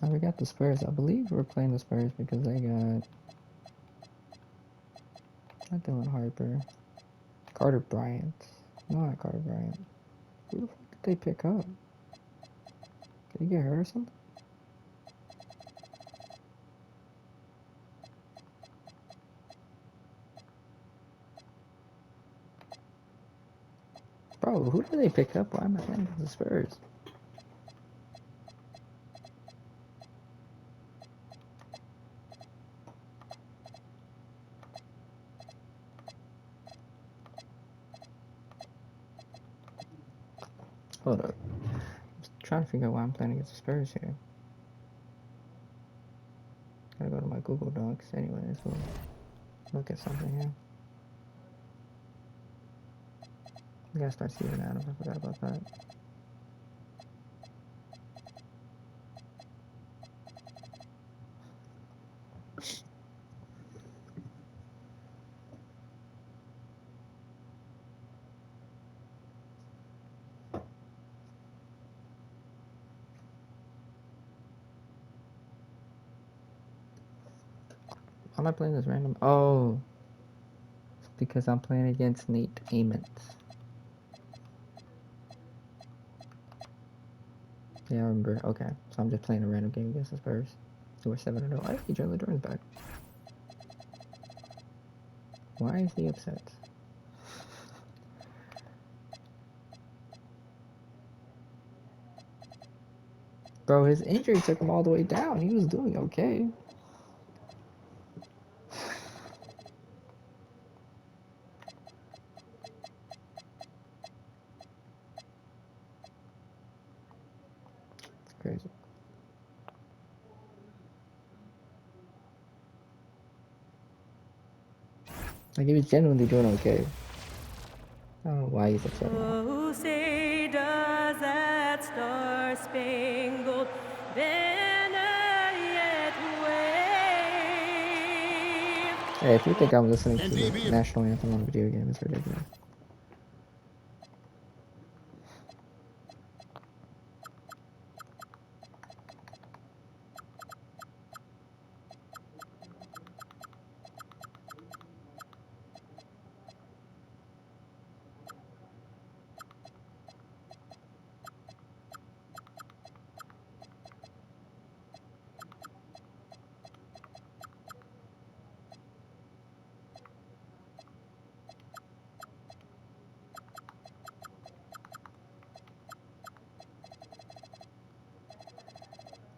I forgot the Spurs. I believe we're playing the Spurs because they got not Dylan Harper, Carter Bryant. No, not Carter Bryant. Who the fuck did they pick up? Did he get hurt or something? Bro, who did they pick up? Why am I playing the Spurs? Hold up. I'm trying to figure out why I'm playing against the Spurs here. Gotta go to my Google Docs. Anyways, we'll look at something here. I gotta start Steven Adams. I forgot about that. Why am I playing this random? Oh, it's because I'm playing against Nate Ament. Yeah, I remember. Okay, so I'm just playing a random game against the Spurs. So we're 7-0. I see Jalen Jordan's back. Why is he upset? Bro, his injury took him all the way down. He was doing okay. It's crazy. Like, he was genuinely doing okay. I don't know why he's upset now. Oh, say does that star-spangled banner yet wave? Hey, if you think I'm listening to the national anthem on a video game, it's ridiculous.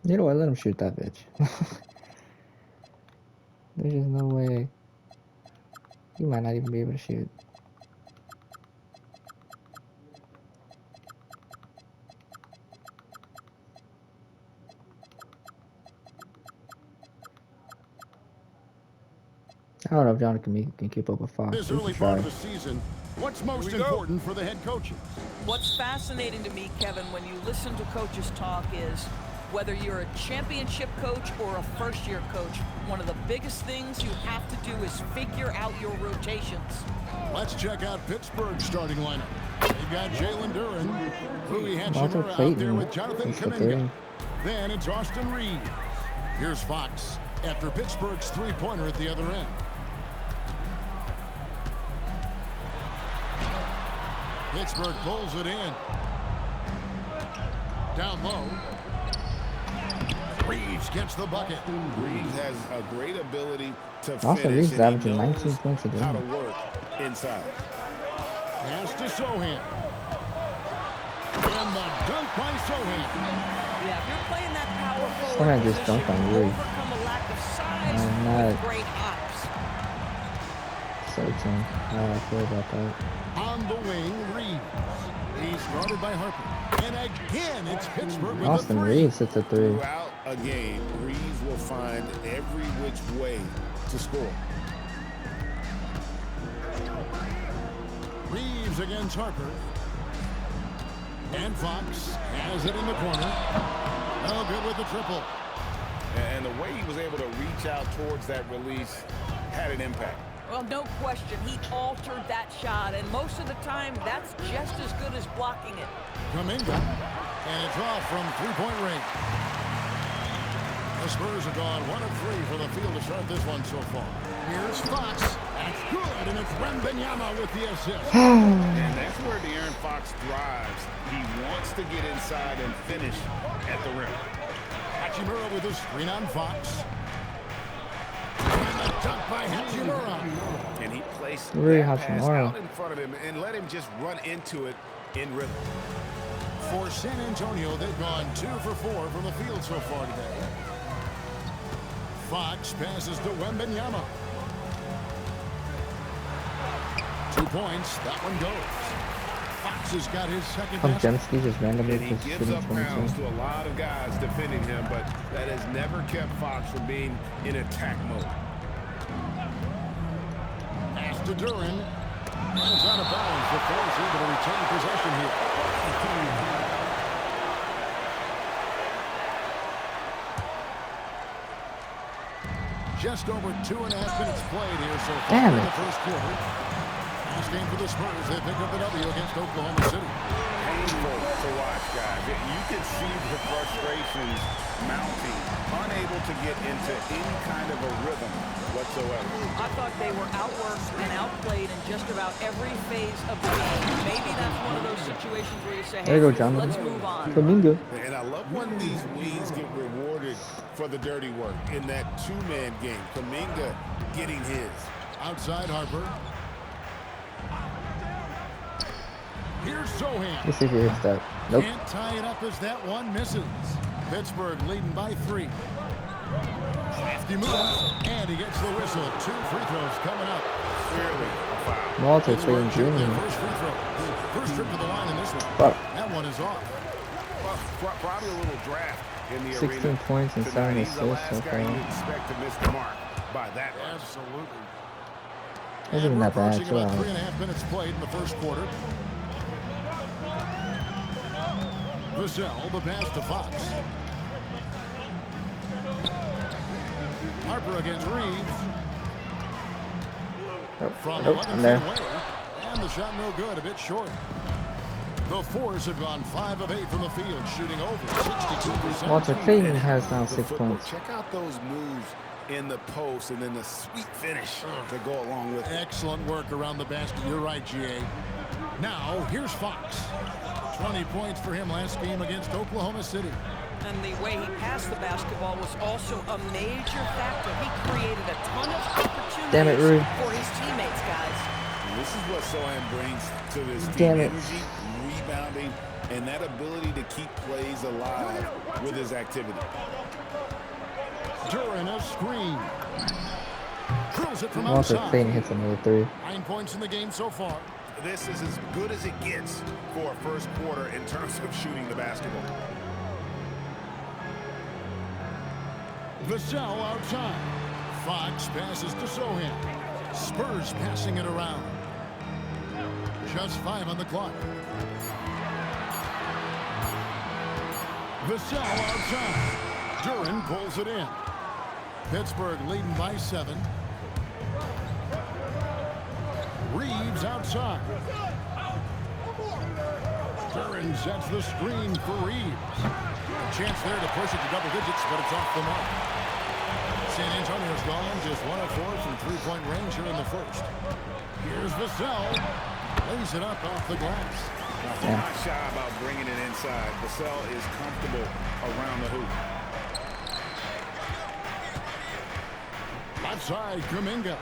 You know what? Let him shoot that bitch. There's just no way. He might not even be able to shoot. I don't know if John can keep up with Fox. This early part of the season, what's most important for the head coaches? What's fascinating to me, Kevin, when you listen to coaches talk is whether you're a championship coach or a first-year coach, one of the biggest things you have to do is figure out your rotations. Let's check out Pittsburgh's starting lineup. They've got Jalen Duren, Rui Hachimura out there with Jonathan Kuminga. Then it's Austin Reed. Here's Fox after Pittsburgh's three-pointer at the other end. Pittsburgh pulls it in. Down low. Reeves gets the bucket. Reeves has a great ability to Austin Reeves is averaging 19 points a game. How to work inside. Pass to Sohan. And the dunk by Sohan. Yeah, if you're playing that power forward Sohan just position, dunked on you Reeves. overcome a lack of size not with great hops. certain how I feel about that. On the wing, Reeves. He's guarded by Harper. And again, it's Pittsburgh with Austin a three. Reeves hits a three. Throughout a game, Reeves will find every which way to score. Reeves against Harper. And Fox has it in the corner. Oh, good with the triple. And the way he was able to reach out towards that release had an impact. Well, no question, he altered that shot, and most of the time, that's just as good as blocking it. Kuminga. And it's off from three-point range. The Spurs have gone 1 of 3 from the field to start this one so far. Here's Fox. That's good, and it's Wemby with the assist. And that's where De'Aaron Fox thrives. He wants to get inside and finish at the rim. Hachimura with a screen on Fox. And the dunk by Hachimura. And he placed Really that pass Hachimura. out in front of him and let him just run into it in rhythm. For San Antonio, they've gone 2 for 4 from the field so far today. Fox passes to Wemby. 2 points. That one goes. Fox has got his second basket. Jemski just randomly And he just gives shooting up pounds 22. to a lot of guys defending him, but that has never kept Fox from being in attack mode. Pass to Duran. And it's out of bounds before he's able to retain possession here. Just over 2.5 minutes played here so far Damn in it. the first quarter. Last game for the Spurs. They picked up the W against Oklahoma City. Painful to watch, guys. You can see the frustrations mounting, unable to get into any kind of a rhythm whatsoever. I thought they were outworked and outplayed in just about every phase of the game. Maybe that's one of those situations where you say, There you go, hey, John. let's move on. Flamingo. And I love when these wings get rewarded for the dirty work in that two-man game. Kuminga getting his. Outside Harper. Here's Zohan. Let's see if he hits that. Nope. Can't tie it up as that one misses. Pittsburgh leading by 3. Crafty moves, and he gets the whistle. 2 free throws coming up. Clearly a foul. Walter Pittsburgh playing shooting their Junior. first free throw. First trip to the line in this one. Fuck. That one is off. Well, probably a little draft in the 16 arena. points and tonight. 7 He's the assists so last guy far. you expect to miss the mark by that much. Absolutely. Wasn't even that bad, Approaching chill about out. 3.5 minutes played in the first quarter. Vassell, the pass to Fox. Harper against Reeves. From Nope, 11 I'm feet there. away. And the shot no good, a bit short. The Fours have gone 5 of 8 from the field, shooting over 62%. Walter Payton has now The 6 football. points. Check out those moves in the post and then the sweet finish to go along with it. Excellent work around the basket. You're right, GA. Now, here's Fox. 20 points for him last game against Oklahoma City. And the way he passed the basketball was also a major factor. He created a ton of opportunities Damn it, Rui. for his teammates, guys. And this is what Sohan brings to this team. Damn it. Energy, rebounding, and that ability to keep plays alive with his activity. Duran a screen. Drills it from Walter outside. Payton hits another 3. 9 points in the game so far. This is as good as it gets for a first quarter in terms of shooting the basketball. Vassell outside. Fox passes to Sohan. Spurs passing it around. Just 5 on the clock. Vassell outside. Duran pulls it in. Pittsburgh leading by 7. Reeves outside. Duran sets the screen for Reeves. Chance there to push it to double digits, but it's off the mark. San Antonio's gone just 1 of 4 from three-point range here in the first. Here's Vassell. Lays it up off the glass. Not shy about bringing it inside. Vassell is comfortable around the hoop. Left side, Kuminga.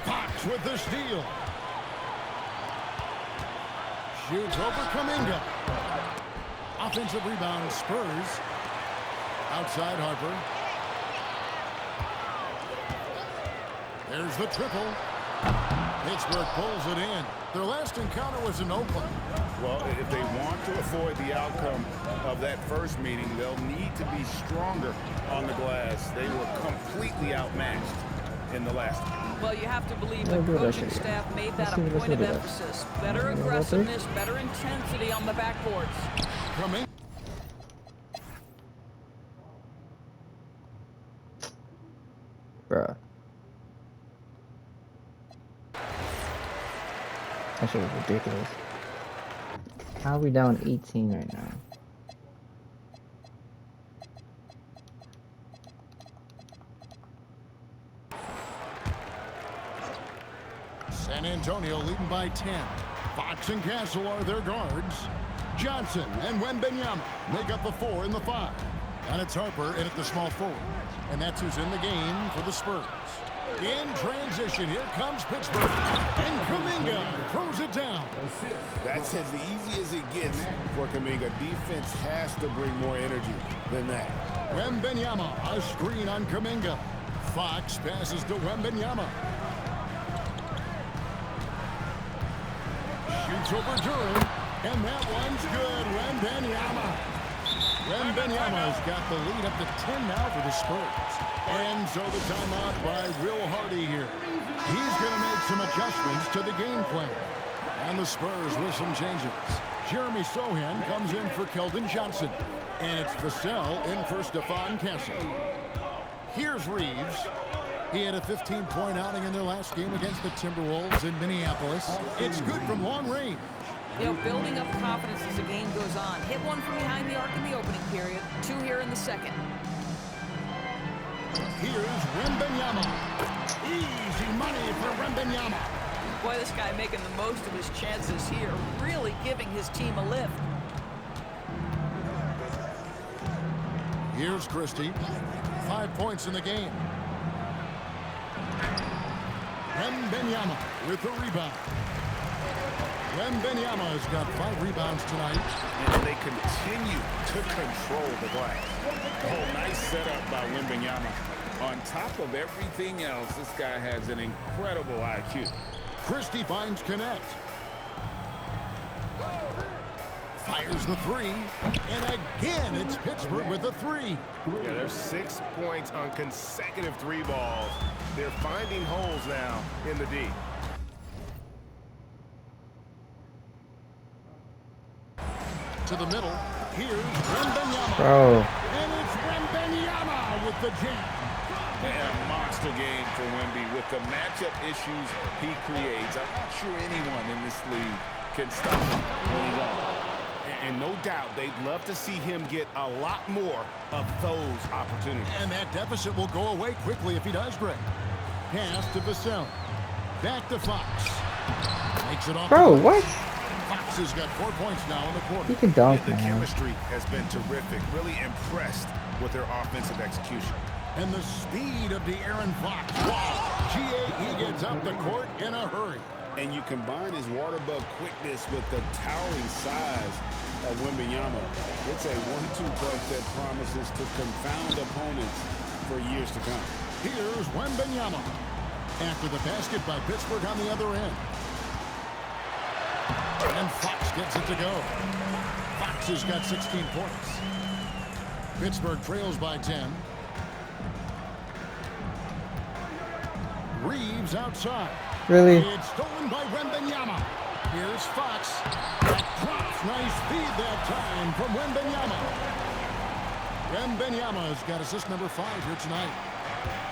Fox with the steal. Shoots over Kuminga. Offensive rebound, Spurs. Outside Harper. There's the triple. Pittsburgh pulls it in. Their last encounter was in Oakland. Well, if they want to avoid the outcome of that first meeting, they'll need to be stronger on the glass. They were completely outmatched in the last one. Well, you have to believe the Yeah, good, coaching actually. staff made that a Let's point of do that. emphasis. Better aggressiveness, better intensity on the backboards. Kuminga. Bruh. That shit was ridiculous. How are we down 18 right now? San Antonio leading by 10. Fox and Castle are their guards. Johnson and Wembenyama make up the 4 and the 5. And it's Harper in at the small forward. And that's who's in the game for the Spurs. In transition, here comes Pittsburgh. And Kuminga throws it down. That's as easy as it gets for Kuminga. Defense has to bring more energy than that. Wembenyama, a screen on Kuminga. Fox passes to Wembenyama. Shoots over Duran, and that one's good. Wembenyama's got the lead up to 10 now for the Spurs. And so the timeout by Will Hardy here. He's going to make some adjustments to the game plan. And the Spurs with some changes. Jeremy Sohan comes in for Keldon Johnson. And it's Vassell in for Stephon Castle. Here's Reeves. He had a 15-point outing in their last game against the Timberwolves in Minneapolis. It's good from long range. You know, building up confidence as the game goes on. Hit one from behind the arc in the opening period. 2 here in the second. Here's Wembenyama. Easy money for Wembenyama. Boy, this guy making the most of his chances here. Really giving his team a lift. Here's Christie. 5 points in the game. Wembenyama with the rebound. Wembenyama's got 5 rebounds tonight. And they continue to control the glass. Oh, nice setup by Wembenyama. On top of everything else, this guy has an incredible IQ. Christie finds Connect. Fires the 3. And again, it's Pittsburgh with the 3. Yeah, there's 6 points on consecutive 3 balls. They're finding holes now in the D. To the middle. Here's Wembenyama. Bro. And it's Wembenyama with the jam. And a monster game for Wemby with the matchup issues he creates. I'm not sure anyone in this league can stop him when he's on. And no doubt they'd love to see him get a lot more of those opportunities. And that deficit will go away quickly if he does, Greg. Pass to Vassell. Back to Fox. Makes it off. Bro, what? Fox has got 4 points now in the quarter. You can dunk, The man. chemistry has been terrific. Really impressed with their offensive execution. And the speed of De'Aaron Fox. Wow. He gets up the court in a hurry. And you combine his water bug quickness with the towering size of Wembenyama. It's a 1-2 punch that promises to confound opponents for years to come. Here's Wembenyama. After the basket by Pittsburgh on the other end. And Fox gets it to go. Fox has got 16 points. Pittsburgh trails by 10. Reeves outside. Really? It's stolen by Wembenyama. Here's Fox. That drops. Nice feed that time from Wembenyama. Wembenyama's got assist number 5 here tonight.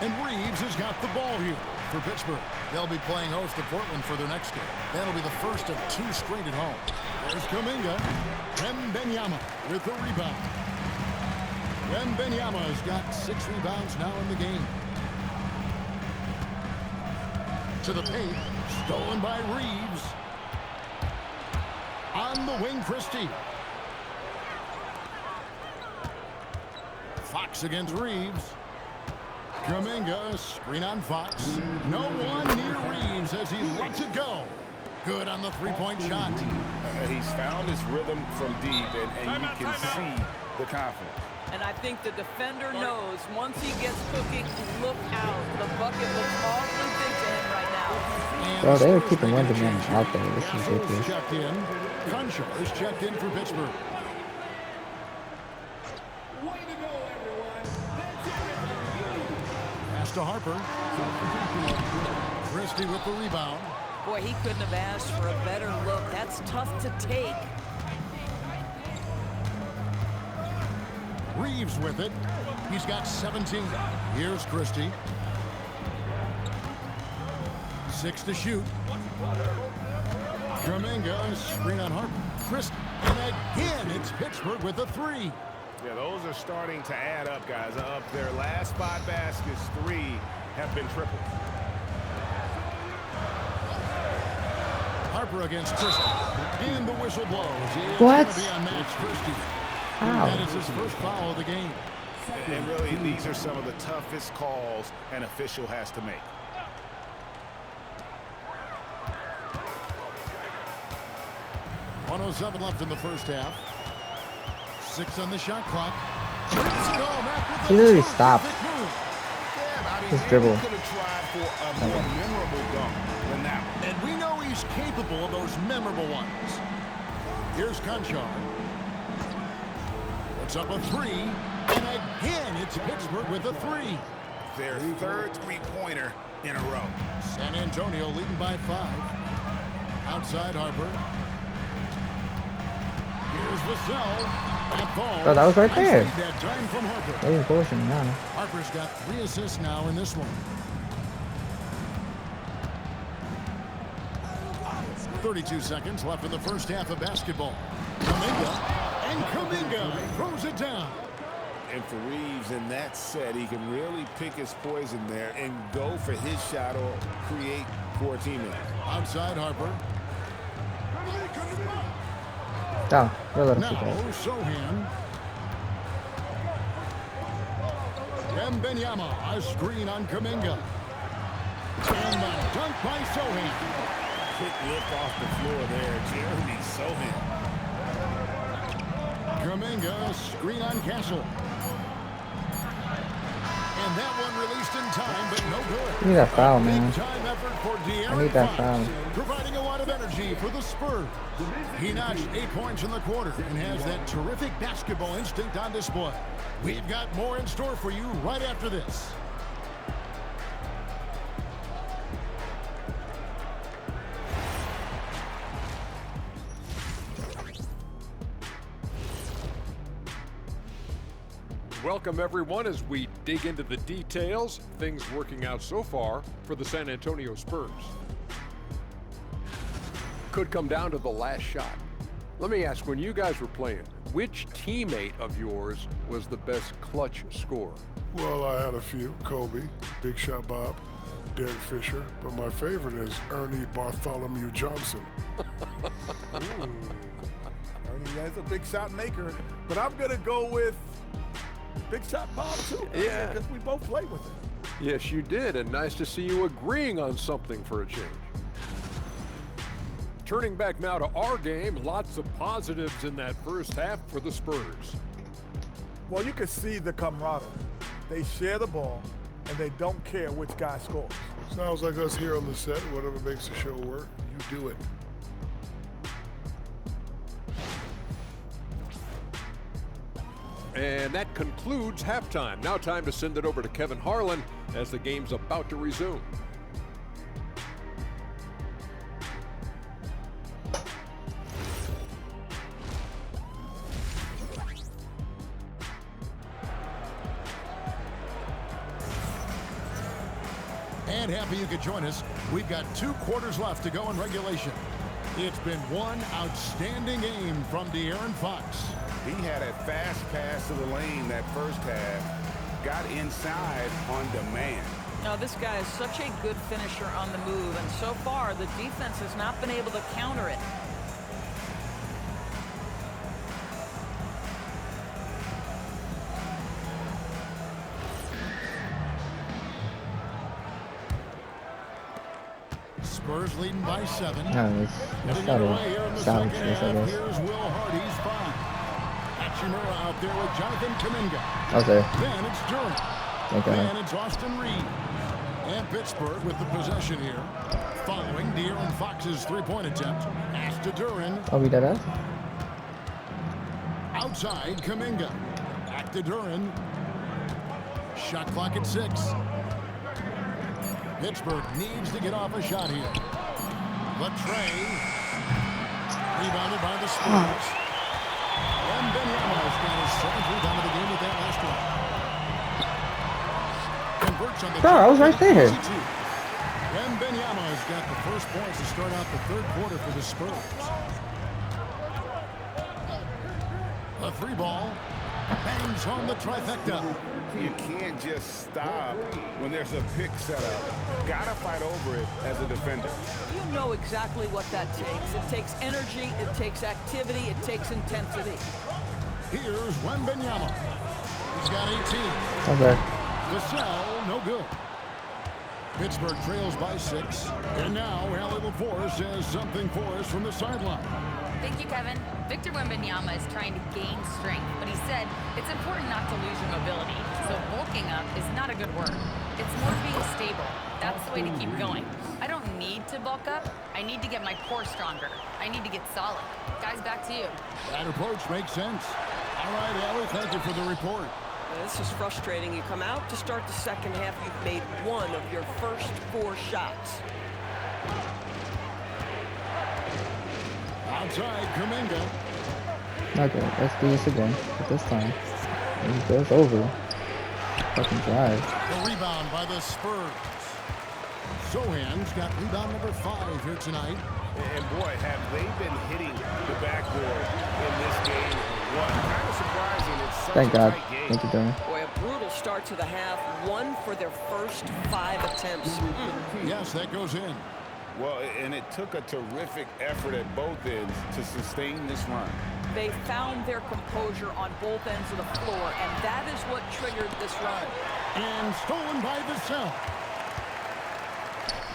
And Reeves has got the ball here for Pittsburgh. They'll be playing host to Portland for their next game. That'll be the first of 2 straight at home. There's Kuminga. Wembenyama with the rebound. Wembenyama's got 6 rebounds now in the game. To the paint, stolen by Reeves. On the wing, Christie. Fox against Reeves. Kuminga, screen on Fox. No one near Reeves as he lets it go. Good on the 3-point shot. He's found his rhythm from deep, and you can see the confidence. And I think the defender knows once he gets cooking, look out. The bucket looks awfully big to him right now. Bro, they were keeping Wembenyama out there. This is ridiculous. Checked in. Kunchar is checked in for Pittsburgh. Pass to Harper. Christie with the rebound. Boy, he couldn't have asked for a better look. That's tough to take. Reeves with it. He's got 17. Here's Christie. 6 to shoot. Kuminga, screen on Harper. Christie, and again, it's Pittsburgh with a 3. Yeah, those are starting to add up, guys. Up their last 5 baskets, 3 have been triples. Harper against Tristan. And the whistle blows. What? It's going to be on Max Christie. Ow. That is his first foul of the game. And really, these are some of the toughest calls an official has to make. .107 left in the first half. 6 on the shot clock. He literally stopped. His dribble. Could have tried for a more memorable dunk than that one. And we know he's capable of those memorable ones. Here's Conchar. Puts up a 3. And again, it's Pittsburgh with a 3. Their third three-pointer in a row. San Antonio leading by 5. Outside Harper. Here's Vassell. Oh, that was right there. That time from Harper. That was bullshit now. Harper's got 3 assists now in this one. 32 seconds left in the first half of basketball. Kuminga throws it down. And for Reeves in that set, he can really pick his poison there and go for his shot or create for a teammate. Outside Harper. Down. We'll let him Now shoot that. Sohan. Wembenyama, a screen on Kuminga. And the dunk by Sohan. Quick lift off the floor there, Jeremy Sohan. Kuminga, screen on Castle. And that one released in time, but no good. Give me that foul, man. Big-time effort for De'Aaron I need that Fox, foul. providing a lot of energy for the Spurs. He notched 8 points in the quarter and has that terrific basketball instinct on display. We've got more in store for you right after this. Welcome everyone as we dig into the details, things working out so far for the San Antonio Spurs. Could come down to the last shot. Let me ask, when you guys were playing, which teammate of yours was the best clutch scorer? Well, I had a few. Kobe, Big Shot Bob, Derek Fisher, but my favorite is Ernie Bartholomew Johnson. Ernie, that's a big shot maker, but I'm going to go with Big Shot Bob, too. Yeah. Because we both played with him. Yes, you did, and nice to see you agreeing on something for a change. Turning back now to our game, lots of positives in that first half for the Spurs. Well, you can see the camaraderie. They share the ball, and they don't care which guy scores. Sounds like us here on the set. Whatever makes the show work, you do it. And that concludes halftime. Now time to send it over to Kevin Harlan as the game's about to resume. And happy you could join us. We've got 2 quarters left to go in regulation. It's been one outstanding game from De'Aaron Fox. He had a fast pass to the lane that first half. Got inside on demand. Now, this guy is such a good finisher on the move, and so far, the defense has not been able to counter it. Spurs leading by 7. No, it's not a challenge, I guess. Here's Will Hardy's 5. Hachimura out there with Jonathan Kuminga. Okay. Then it's Durant. Thank God. Then it's Austin Reed. And Pittsburgh with the possession here. Following De'Aaron Fox's 3-point attempt. Pass to Durant. Oh, we did that? Outside Kuminga. Back to Durant. Shot clock at 6. Pittsburgh needs to get off a shot here. Latrey. Rebounded by the Spurs. Wembenyama's got his 7th rebound of the game with that last one. Converts on the Bro, I was right there. Wembenyama's got the first points to start out the 3rd quarter for the Spurs. A 3 ball. Bangs home the trifecta. You can't just stop when there's a pick set up. Gotta fight over it as a defender. You know exactly what that takes. It takes energy, it takes activity, it takes intensity. Here's Wemby. He's got 18. Okay. Vassell, no good. Pittsburgh trails by 6. And now Allie LaForce has something for us from the sideline. Thank you, Kevin. Victor Wembanyama is trying to gain strength, but he said it's important not to lose your mobility. So bulking up is not a good word. It's more being stable. That's the way to keep going. I don't need to bulk up. I need to get my core stronger. I need to get solid. Guys, back to you. That approach makes sense. All right, Allie, thank you for the report. This is frustrating. You come out to start the second half, you've made one of your first 4 shots. Outside, Kuminga. Okay, let's do this again. But this time, it goes over. Fucking drive. The rebound by the Spurs. Sohan's got rebound number 5 here tonight. And boy, have they been hitting the backboard in this game. What kind of surprising. It's such Thank a God. tight game. Thank you, Darren. Boy, a brutal start to the half. 1 for their first 5 attempts. Yes, that goes in. Well, and it took a terrific effort at both ends to sustain this run. They found their composure on both ends of the floor, and that is what triggered this run. And stolen by Vassell.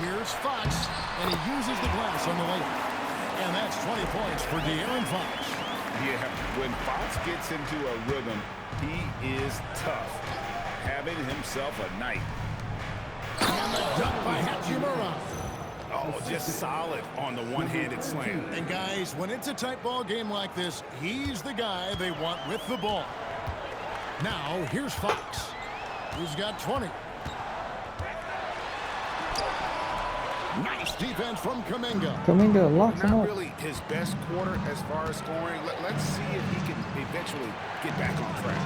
Here's Fox, and he uses the glass on the layup. And that's 20 points for De'Aaron Fox. Yeah, when Fox gets into a rhythm, he is tough, having himself a night. And the dunk by Hachimura. Oh, just solid on the one-handed slam. And guys, when it's a tight ball game like this, he's the guy they want with the ball. Now, here's Fox. He's got 20. Nice defense from Kuminga. Kuminga locks him Not up. really his best quarter as far as scoring. Let's see if he can eventually get back on track.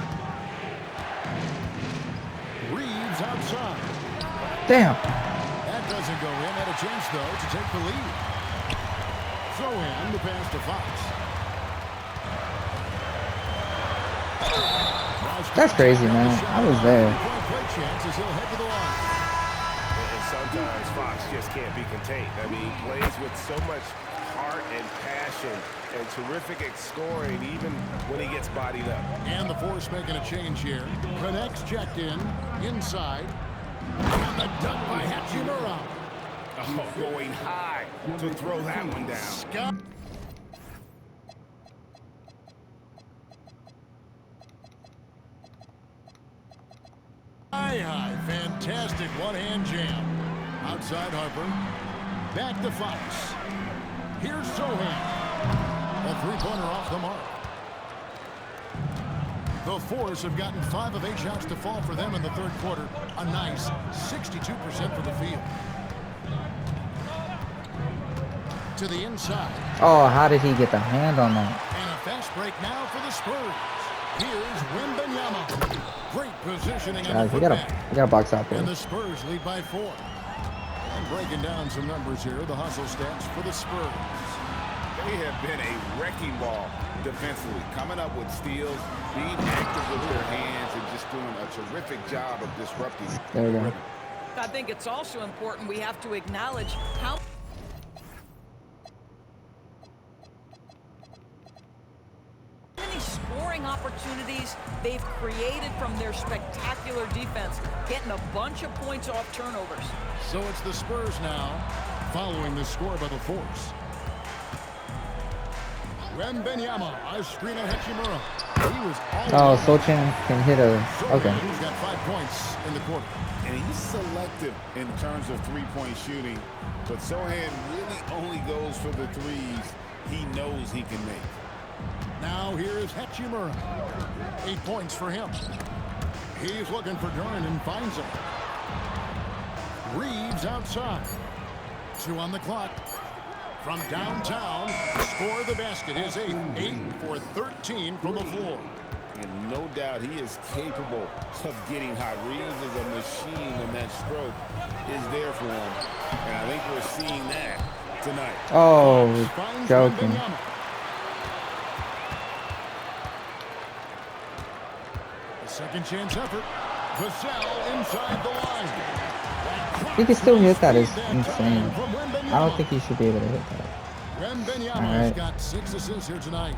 Reeves outside. Damn. That doesn't go in. Had a chance, though, to take the lead. Sohan the pass to Fox. That's crazy, man. I was there. Play chances. He'll head to the line. And sometimes Fox just can't be contained. I mean, he plays with so much heart and passion and terrific at scoring even when he gets bodied up. And the Force making a change here. Connects checked in. Inside. And the dunk by Hachimura. Oh, going high to throw that one down. Scott. High. Fantastic one-hand jam. Outside Harper. Back to Fox. Here's Sohan. A three-pointer off the mark. The Force have gotten 5 of 8 shots to fall for them in the third quarter. A nice 62% for the field. To the inside. Oh, how did he get the hand on that? And a fast break now for the Spurs. Here's Wembanyama. Great positioning. Guys, we gotta box out there. And the Spurs lead by 4. And breaking down some numbers here, the hustle stats for the Spurs. They have been a wrecking ball defensively, coming up with steals, being active with their hands, and just doing a terrific job of disrupting. There we go. I think it's also important we have to acknowledge how many scoring opportunities they've created from their spectacular defense, getting a bunch of points off turnovers. So it's the Spurs now, following the score by the Force. Wembanyama, a screen on Hachimura. He was all Sochan can hit a... Okay. He's got 5 points in the quarter. And he's selective in terms of three-point shooting, but Sohan really only goes for the threes he knows he can make. Now here's Hachimura. 8 points for him. He's looking for Duran and finds him. Reeves outside. 2 on the clock. From downtown, score the basket. His 8th, 8 for 13 from the floor. And no doubt he is capable of getting hot. Reeves is a machine, and that stroke is there for him. And I think we're seeing that tonight. Oh, joking. Second chance effort. Vassell inside the line. He can still hit that is insane. I don't think he should be able to hit that. Wembenyama's got 6 assists here tonight.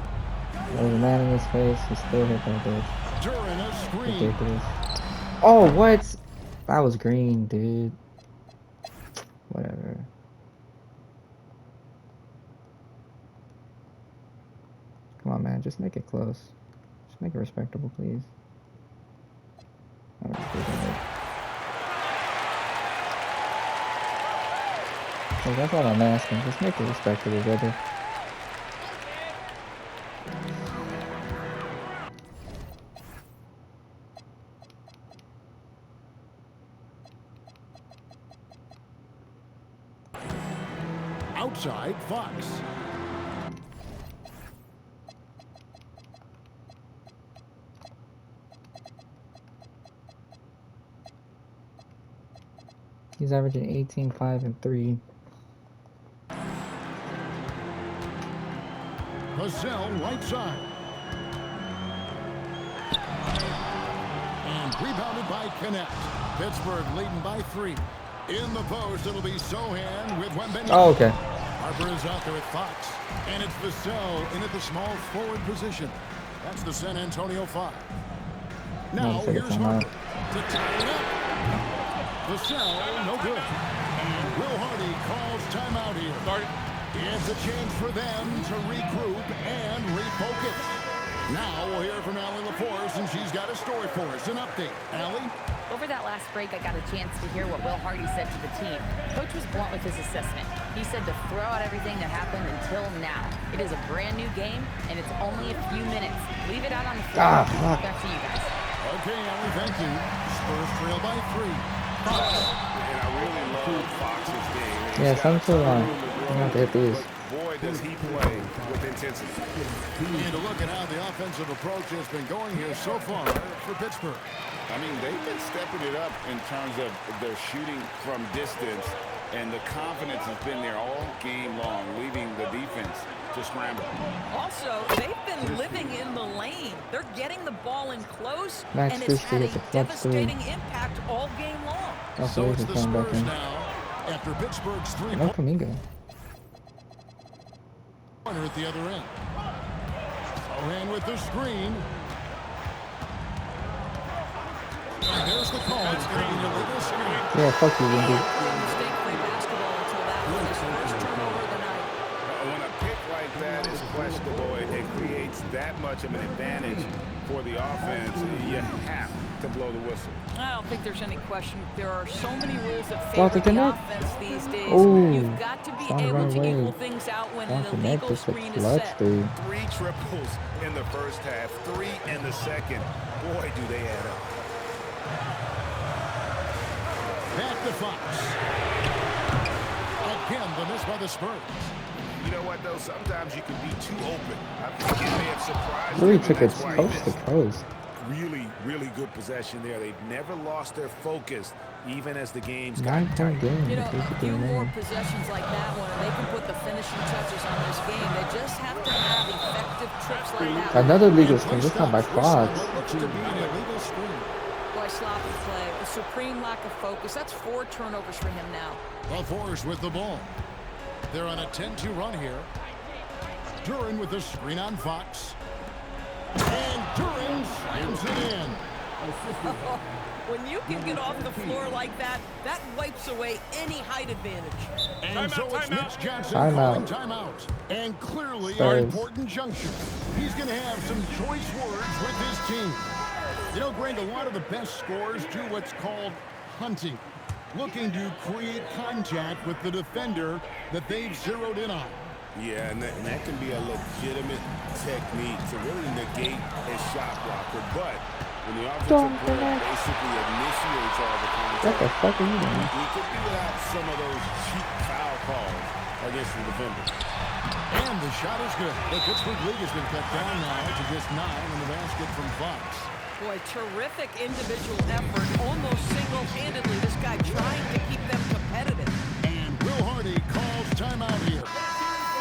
There's a man in his face. He still hit that bitch. During a screen. Ridiculous. Oh, what? That was green, dude. Whatever. Come on, man. Just make it close. Just make it respectable, please. Hey, that's all I'm asking. Just make it respectable, brother. Outside, Fox. He's averaging 18, 5, and 3. Vassell, right side. And rebounded by Connect. Pittsburgh leading by 3. In the post, it'll be Sohan with Wemby. Oh, okay. Harper is out there with Fox. And it's Vassell in at the small forward position. That's the San Antonio 5. Now, here's Harper to tie it up. Vassell, no good. And Will Hardy calls timeout here. It's a chance for them to regroup and refocus. Now we'll hear from Allie LaForce, and she's got a story for us. An update. Allie? Over that last break, I got a chance to hear what Will Hardy said to the team. Coach was blunt with his assessment. He said to throw out everything that happened until now. It is a brand new game, and it's only a few minutes. Leave it out on the floor. Back to you guys. Okay, Allie, thank you. Spurs trail by 3. Fox. And I really love Fox's game. Yeah, some too long. I'm gonna have to hit these. Boy, does he play with intensity. And to look at how the offensive approach has been going here so far for Pittsburgh. I mean, they've been stepping it up in terms of their shooting from distance, and the confidence has been there all game long, leaving the defense to scramble. Also, they've been living in the lane. They're getting the ball in close, Max and it's had a Christie, devastating impact all game long. So it's the Spurs now after Pittsburgh's 3-point. Kaminga. Corner at the other end. Sohan with the screen. And there's the call. It's going to be a little screen. Yeah, fuck you, Wemby. Mistake play basketball until that was his first turnover of the night. When a pick like that is questionable, it creates that much of an advantage for the offense. You have to blow the whistle. I don't think there's any question. There are so many rules that favor the offense these days. Ooh, You've got to be able to equal things out when an illegal screen is set. 3 triples in the first half, 3 in the second. Boy, do they add up. Back to Fox. Again, the miss by the Spurs. You know what, though? Sometimes you can be too open. I think it may have surprised Really him, took and it that's why he coast to missed. coast. Really, really good possession there. They've never lost their focus, even as the game's 9-point game. You know, a Basically, few more man. possessions like that one, and they can put the finishing touches on this game. They just have to have effective trips like that. Another legal screen, this time by Fox. Looks to be an illegal screen. Boy, sloppy play. A supreme lack of focus. That's 4 turnovers for him now. LaForce with the ball. They're on a 10-2 run here. Duran with the screen on Fox. And Duran slams it in. When you can get off the floor like that, that wipes away any height advantage. And so it's Mitch Johnson Timeout. calling timeout. And clearly Spurs. an important juncture. He's going to have some choice words with his team. You know, Greg, a lot of the best scorers do what's called hunting. Looking to create contact with the defender that they've zeroed in on. Yeah, and that can be a legitimate technique to really negate a shot blocker. But when the offensive player basically initiates all the contact, What the fuck are you doing? he could be without some of those cheap foul calls against the defender. And the shot is good. The Pittsburgh lead has been cut down now to just 9 in the basket from Fox. Boy, terrific individual effort, almost single-handedly. This guy trying to keep them competitive. And Will Hardy calls timeout here.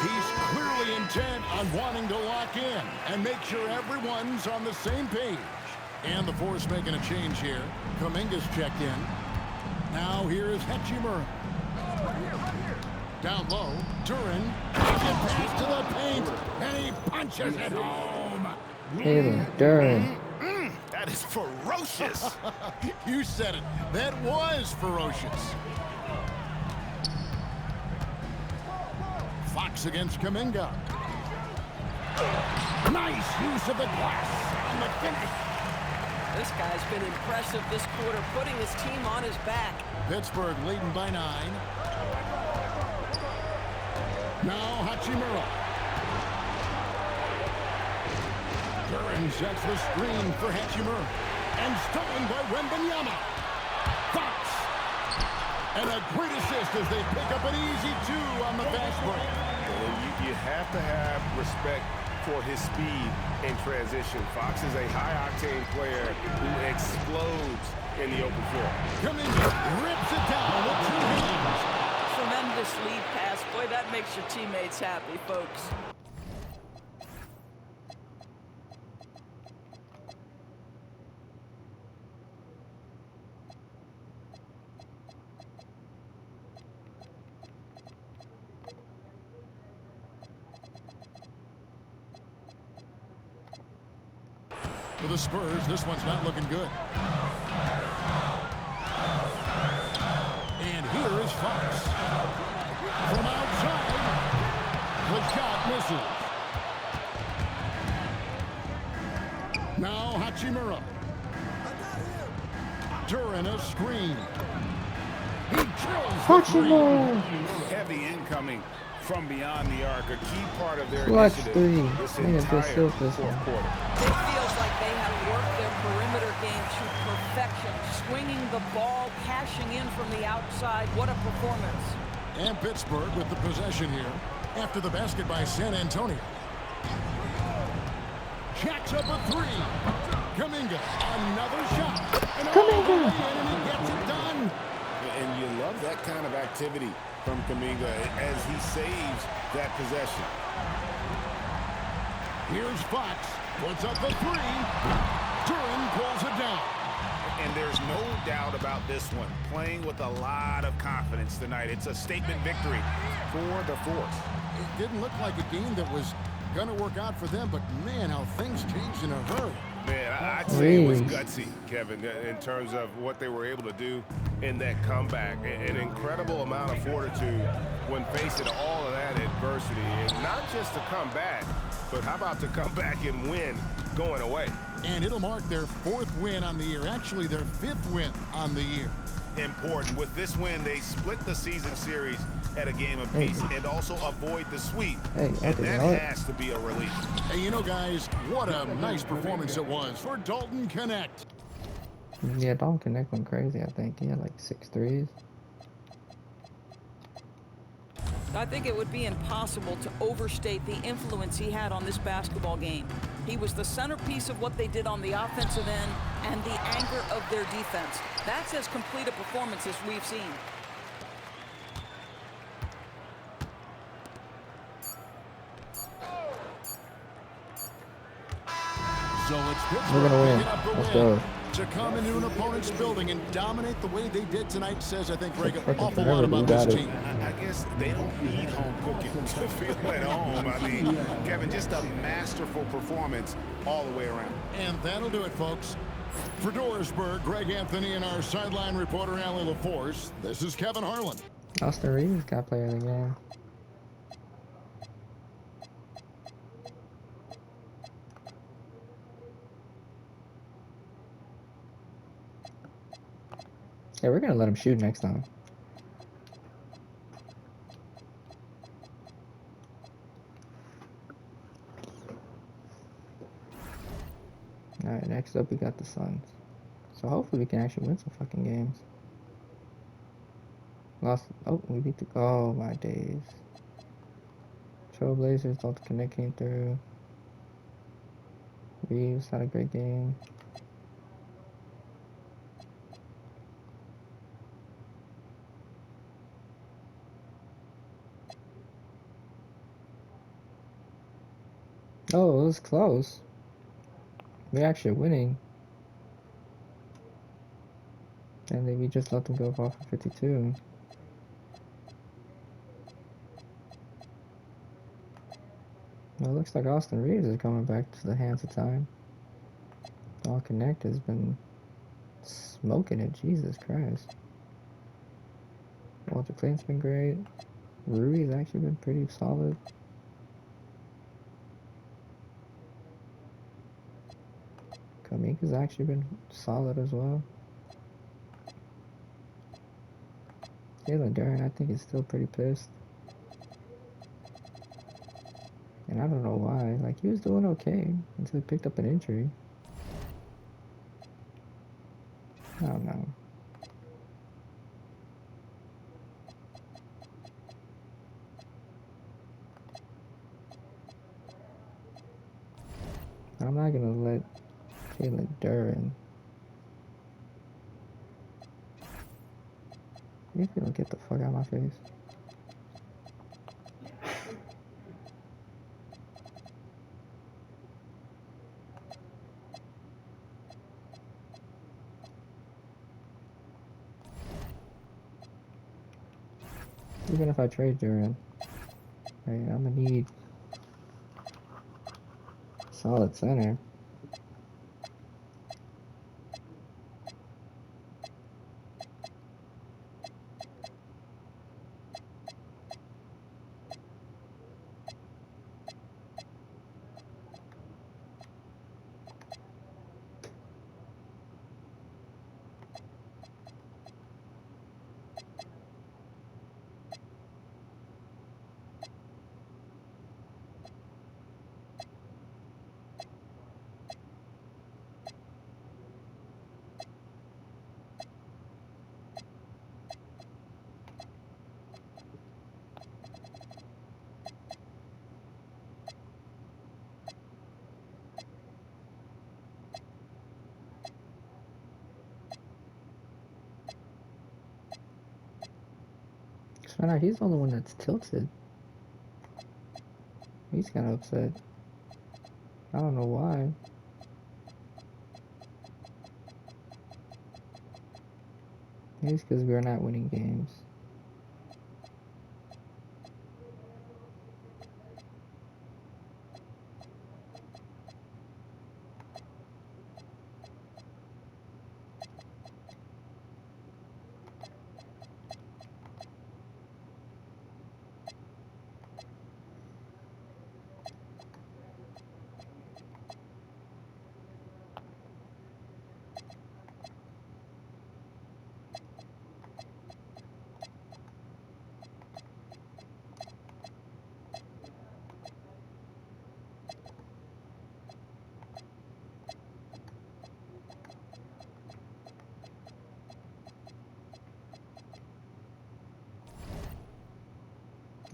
He's clearly intent on wanting to lock in and make sure everyone's on the same page. And the Force making a change here. Kuminga's checked in. Now here is Hachimura. Down low, Duran. Pass to the paint. And he punches it home. Taylor, Duran. That is ferocious. You said it. That was ferocious. Fox against Kuminga. Nice use of the glass on the finish. This guy's been impressive this quarter, putting his team on his back. Pittsburgh leading by 9. Now Hachimura. Duran sets the screen for Hachimura. And stolen by Wemby. Fox. And a great assist as they pick up an easy 2 on the fast break. Well, you have to have respect for his speed in transition. Fox is a high-octane player who explodes in the open floor. Kuminga rips it down with 2 hands. Tremendous lead pass. Boy, that makes your teammates happy, folks. For the Spurs, this one's not looking good. And here is Fox. From outside, the shot misses. Now Hachimura. Duran a screen. He drills the Hachimura. Heavy incoming from beyond the arc, a key part of their Clutch initiative 3. this I need to entire seal this fourth one. quarter. It feels like they have worked their perimeter game to perfection, swinging the ball, cashing in from the outside. What a performance. And Pittsburgh with the possession here after the basket by San Antonio. Jacks up a 3. Kuminga, another shot. And all the way in, and he gets it done. And you love that kind of activity from Kuminga as he saves that possession. Here's Fox. Puts up the 3. Duran pulls it down. And there's no doubt about this one. Playing with a lot of confidence tonight. It's a statement victory for the Force. It didn't look like a game that was going to work out for them, but man, how things changed in a hurry. Man, I'd say it was gutsy, Kevin, in terms of what they were able to do in that comeback. An incredible amount of fortitude when facing all of that adversity. And not just to come back, but how about to come back and win going away? And it'll mark their 4th win on the year. Actually, their 5th win on the year. Important. With this win, they split the season series at a game apiece and also avoid the sweep. Hey, and that has to be a relief. Hey, you know, guys, what a nice performance it was for Dalton Connect. Yeah, Dalton Connect went crazy, I think. He had like 6 threes. I think it would be impossible to overstate the influence he had on this basketball game. He was the centerpiece of what they did on the offensive end and the anchor of their defense. That's as complete a performance as we've seen. So it's Pittsburgh. We're gonna win. Let's go. To come into an opponent's building and dominate the way they did tonight says, I think, Greg, an Fucking awful forever, lot about you this got it. team. I guess they don't need home cooking to feel at home. I mean, Kevin, just a masterful performance all the way around. And that'll do it, folks. For Doorsburg, Greg Anthony and our sideline reporter, Allie LaForce, this is Kevin Harlan. Austin Reeves got player of the game. Yeah, we're gonna let him shoot next time. Alright, next up we got the Suns. So hopefully we can actually win some fucking games. Lost. Oh, we beat the. Oh my days. Trailblazers, Dalton Connect came through. Reeves had a great game. Oh, it was close. We're actually winning. And then we just let them go off of 52. Well, it looks like Austin Reeves is coming back to the hands of time. All Connect has been smoking it. Jesus Christ. Walter Clayton's been great. Rui's actually been pretty solid. Kamika's actually been solid as well. Jalen Duren, I think, is still pretty pissed. And I don't know why. Like, he was doing okay until he picked up an injury. I don't know. I'm not gonna let Jalen Duren. You gonna get the fuck out of my face. Even if I trade Duren, hey, I'm gonna need solid center. He's the only one that's tilted. He's kind of upset. I don't know why. Maybe it's because we're not winning games.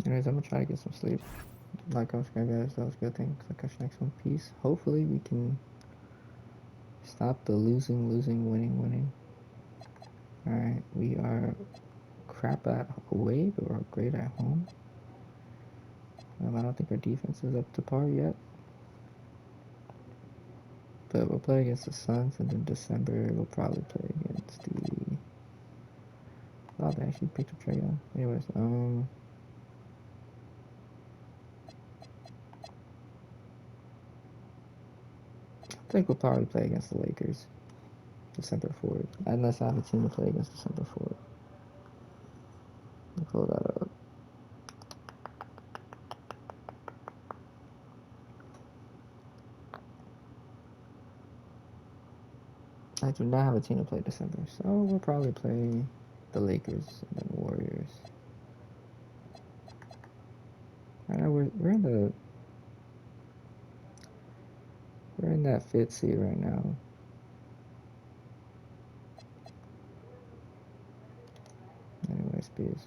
Anyways, I'm gonna try to get some sleep. Like I was going, guys, that was a good thing. I'll catch you next one. Peace. Hopefully we can stop the losing, winning. Alright, we are crap at away, but we're great at home. I don't think our defense is up to par yet. But we'll play against the Suns, and in December we'll probably play against the... Oh, they actually picked up Trae Young. Anyways, I think we'll probably play against the Lakers December 4th. Unless I have a team to play against December 4th. I'll pull that up. I do not have a team to play December, so we'll probably play the Lakers and then Warriors. I know we're in that fifth seed right now. Anyways, peace.